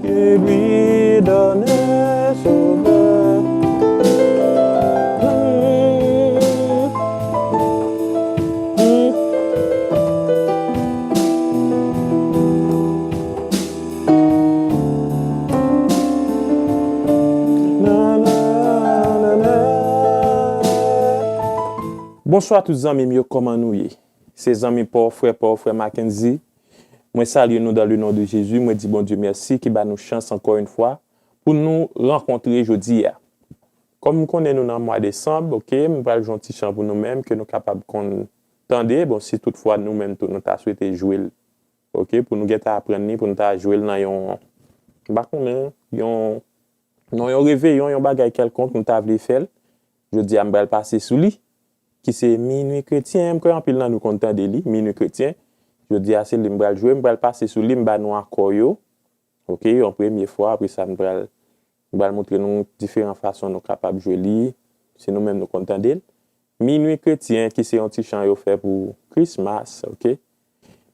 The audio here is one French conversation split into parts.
qui lui donnait sauveur. Bonsoir tous les amis, comment nous y? Ces amis pauvres, frère Mackenzie. Moi salue nous dans le nom de Jésus. Moi dis bon Dieu merci qui bat nous chance encore une fois pour nous rencontrer aujourd'hui. Comme nous connaissons nous dans le mois de décembre, OK, nous allons jouer un petit chant pour nous-mêmes que nous sommes capables d'entendre. Bon, si toutefois nous-mêmes nous avons souhaité jouer, OK, pour nous apprendre, pour nous jouer dans un réveillon, un bagage quelconque nous avons fait. Je dis à me passer sous lui. Qui c'est minuit chrétien, quand on pile dans nous content de lui, minuit chrétien. Je dis assez le m'bral jouer, m'bral passer sous lui, m'bral nous encore yo. OK, en première fois après ça m'bral montrer nous différentes façons nous capables jouer lui, c'est nous même nous content d'elle. Minuit chrétien qui c'est un petit chant yo fait pour Christmas, OK?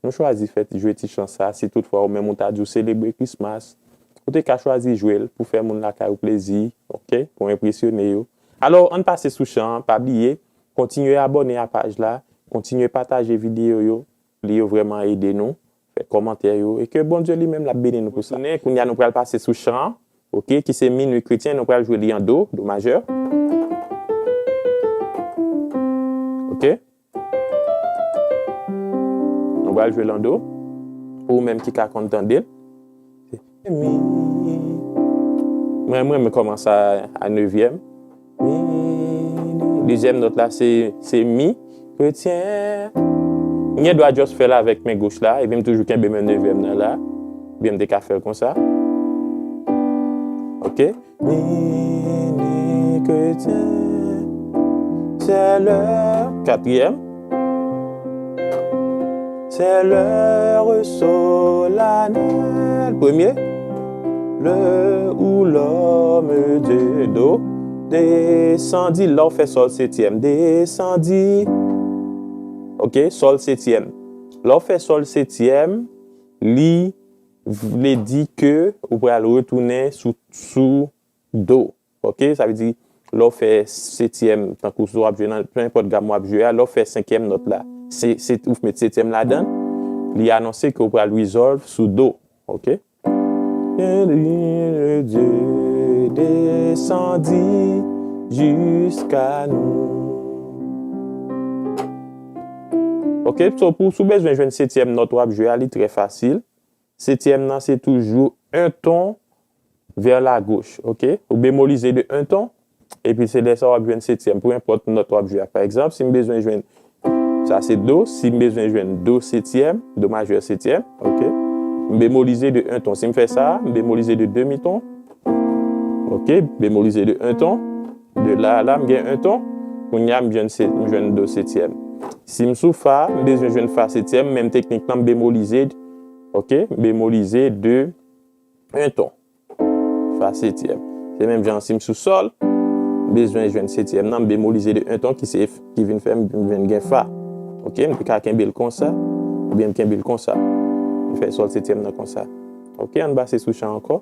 Nous choisi fait jouer petit chant ça, si toutefois même on t'a dû célébrer Christmas. Ou t'es qu'à choisir jouer pour faire mon la au plaisir, OK? Pour impressionner yo. Alors on passe sous chant, pas oublier. Continuez à abonner à la page là, continuez à partager vidéo yo, li yo vraiment aider nous, faire commentaire yo et que bon Dieu lui-même l'a béni nous pour ça. Qu'on y a nous pral passer sous chant, OK, qui c'est minuit chrétien, nous pral jouer li en do majeur. OK? Nous pral jouer en do ou même qui ka entendre. Moi me commence à 9e. Deuxième note là, c'est mi chrétien. Je dois juste faire là avec mes gauches là, et bien toujours qu'un bémol 9e là, bien des faire comme ça. OK? Mi chrétien, c'est l'heure. 4e. C'est l'heure solennelle. 1er. Le où l'homme de do. Descendit, là on fait sol 7e. Descendit. OK, sol 7e. Là on fait sol 7e, li vle dit que vous pouvez retourner sous do. OK, ça veut dire là on fait 7e tant que vous avez peu importe gamme vous jouer, là on fait 5e note là. C'est vous mettez 7e là-dedans. Il a annoncé que vous pouvez resolve sous do. OK? Dieu descendit jusqu'à nous. OK, so pour sous besoin jouer 7e note ou jouer ali très facile. 7e nan c'est toujours un ton vers la gauche, OK? Ou bémoliser de un ton et puis c'est là ça va jouer 7e peu importe note ou jouer. Par exemple, si me besoin jouer ça c'est do, si me besoin jouer do 7e, do majeur 7e, OK? Bémoliser de un ton. Si je fais ça, bémoliser de demi-ton. OK, bémoliser de un ton. De là à là, je gagne un ton. Pour y a, je viens do 7e. Si je suis fa, je viens fa 7e, même techniquement, bémoliser. OK, bémoliser de un ton. Fa 7e. C'est même genre, si je suis sol, je viens 7e. Non, bémoliser de un ton qui vient faire, je viens gagner fa. OK, je peux faire comme ça, ou bien je peux comme ça. On fait sol 7e comme ça. OK, on va sous chant encore.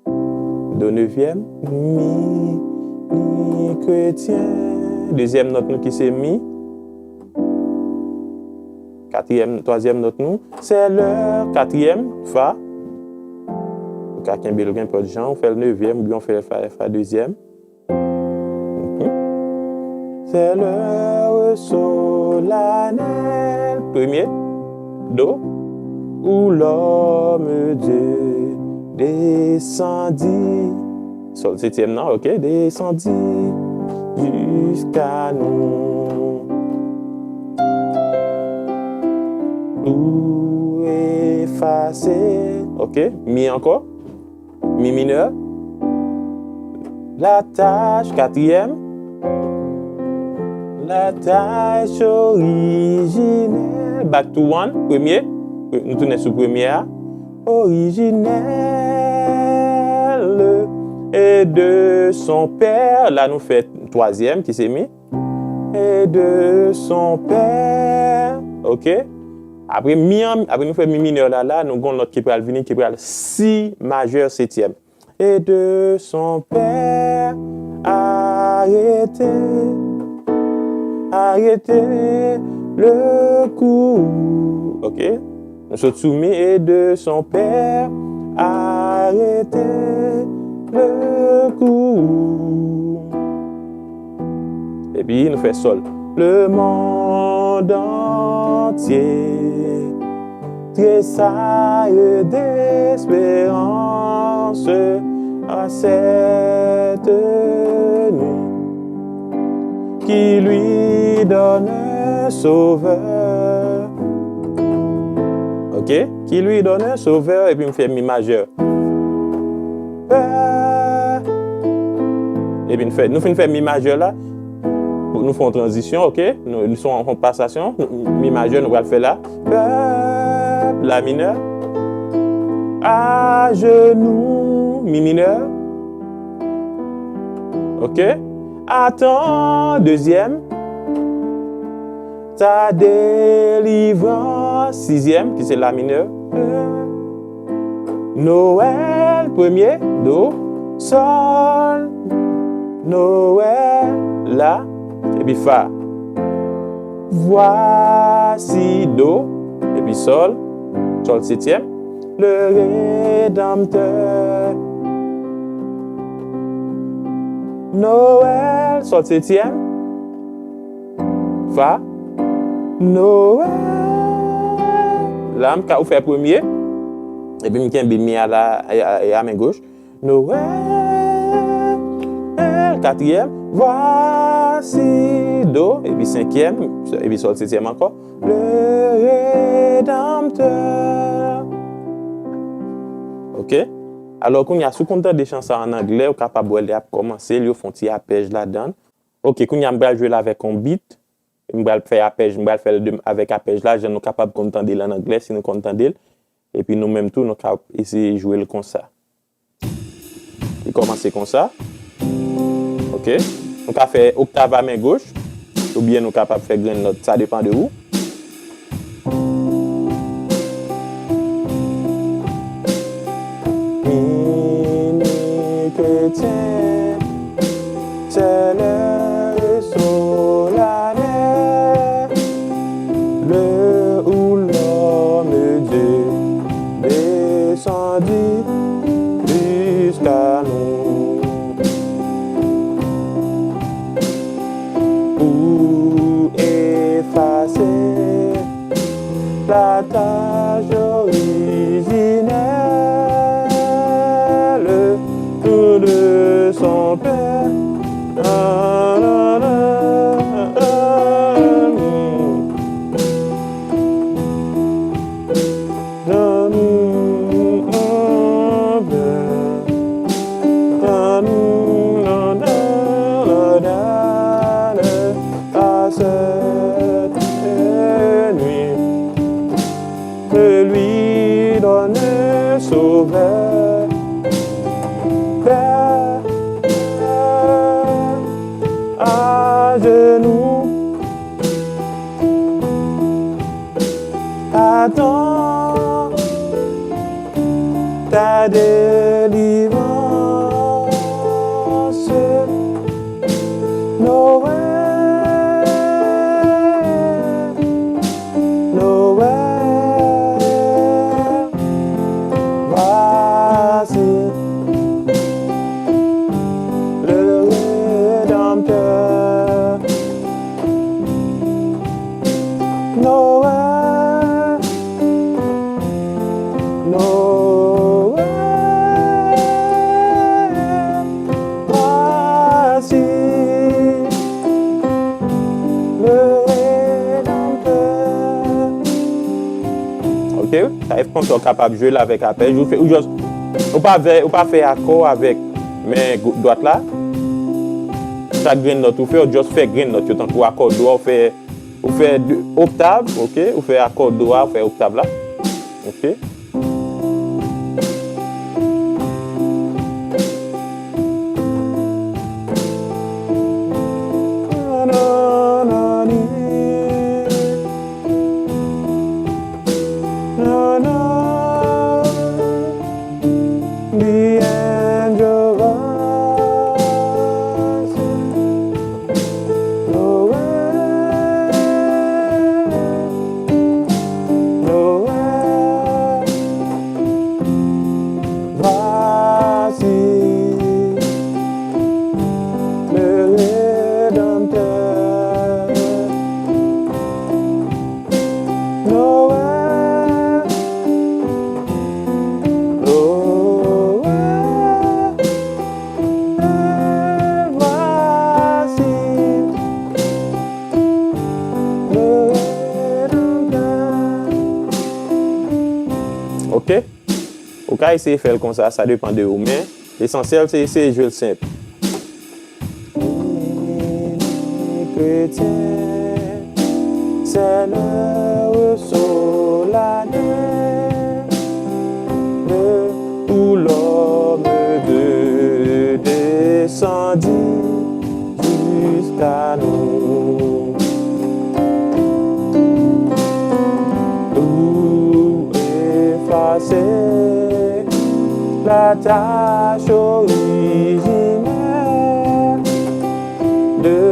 Do 9e, mi chrétien. Deuxième note nous qui c'est mi. 3e note nous, c'est l'heure. 4e, fa. Quelqu'un belgien peu de gens, on fait le 9e, ou bien on fait le fa 2e. C'est l'heure solennelle. 1er, do. Où l'homme Dieu descendit. Sol 7e, non, OK, descendit jusqu'à nous. Tout effacé. OK, mi encore. Mi mineur. La tâche 4e. La tâche originelle. Back to 1, premier. Nous tournons sur première. Originelle et de son père. Là, nous faisons 3e qui s'est mis. Et de son père. OK? Après, après nous faisons mi mineur là, nous avons l'autre qui peut venir, qui peut si majeur septième. Et de son père arrêtez le coup. Ok? Nous sommes soumis et de son père arrêtez le coup. Et puis nous faisons sol. Le monde entier tressaille d'espérance à cette nuit qui lui donne un sauveur. Ok? Qui lui donne un sauveur et puis me fait mi majeur. Et puis nous faisons mi majeur là. Nous faisons transition, ok? Nous sommes en passation. Mi majeur, nous allons le faire là. La mineur. À genoux, mi mineur. Ok? Attends, deuxième. Ta délivrance, sixième, qui c'est la mineure. Noël, premier, do, sol. Noël, la, et puis fa. Voici, do, et puis sol, sol septième. Le Rédempteur. Noël, sol septième. Fa. Noël. Là, je vais faire premier. Et puis, je vais mi à la main gauche. Noël. Quatrième. Voici. Do. Et puis, cinquième. Et puis, sol septième encore. Le Rédempteur. OK? Alors, quand il y a sous content des chansons en anglais, on est capable de commencer, il faut faire un arpège là-dedans. OK, quand il y a un jouer avec un beat, je vais faire arpège, je vais faire avec arpège là, je suis capable de comprendre en anglais si nous comprenons. Et puis nous-mêmes tout, nous capable essayer de jouer comme ça. Il commence comme ça. OK? Nous capable faire octave à main gauche, ou bien nous capable faire grain note, ça dépend de où. Chrétien, c'est le solennel, le où l'homme Dieu descendit jusqu'à nous. Pour effacer la tâche originelle de son père. À cette nuit, que lui donne sauveur. À genoux, attends ta délivrance. Noël, Noël, voici le Rédempteur. Noël, Noël, voici le Rédempteur. Ok, ça est qu'on soit capable de jouer là avec arpège. Ou juste, ou pas faire accord avec mes droites là. Chaque grain note, ou juste faire grain note, tant que accord droit, ou faire octave, ok, ou faire accord droit, ou faire octave là, ok. bien Joras. Noël, Noël, voici le Rédempteur. Noël, Noël, voici le Rédempteur. OK? Ou ka essayer de faire comme ça dépend de vous. Mais l'essentiel, c'est essayer de jouer le simple. Chrétien, c'est l'heure solennelle où l'homme de descendit jusqu'à nous. Tout effacer la tâche originelle de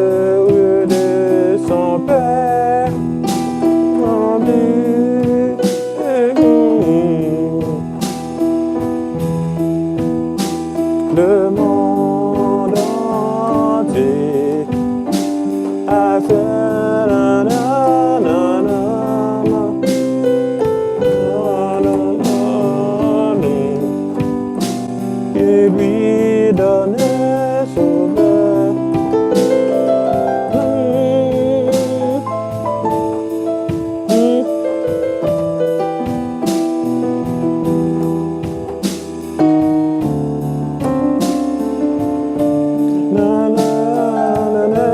son Père en but le monde entier a fait la na na na et lui donner sauveur. Na, na, na, na.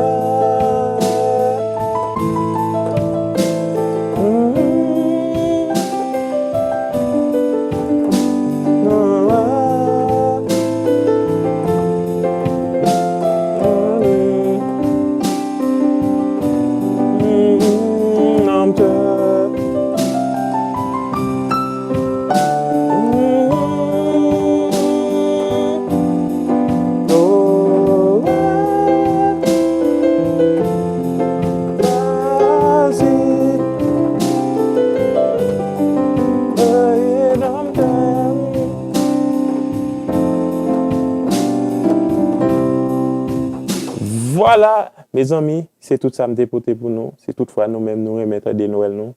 Voilà, mes amis, c'est tout ça me dépoter pour nous. C'est toutefois nous-mêmes nous remettre des Noël nous.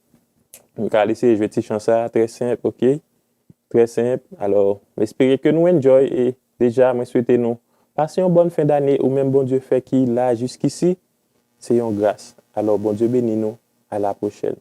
Donc, allez, je vais te chanter ça, très simple, ok? Très simple. Alors, j'espère que nous enjoy et déjà, moi souhaiter nous passer une bonne fin d'année ou même bon Dieu fait qu'il là jusqu'ici, c'est une grâce. Alors, bon Dieu bénis nous. À la prochaine.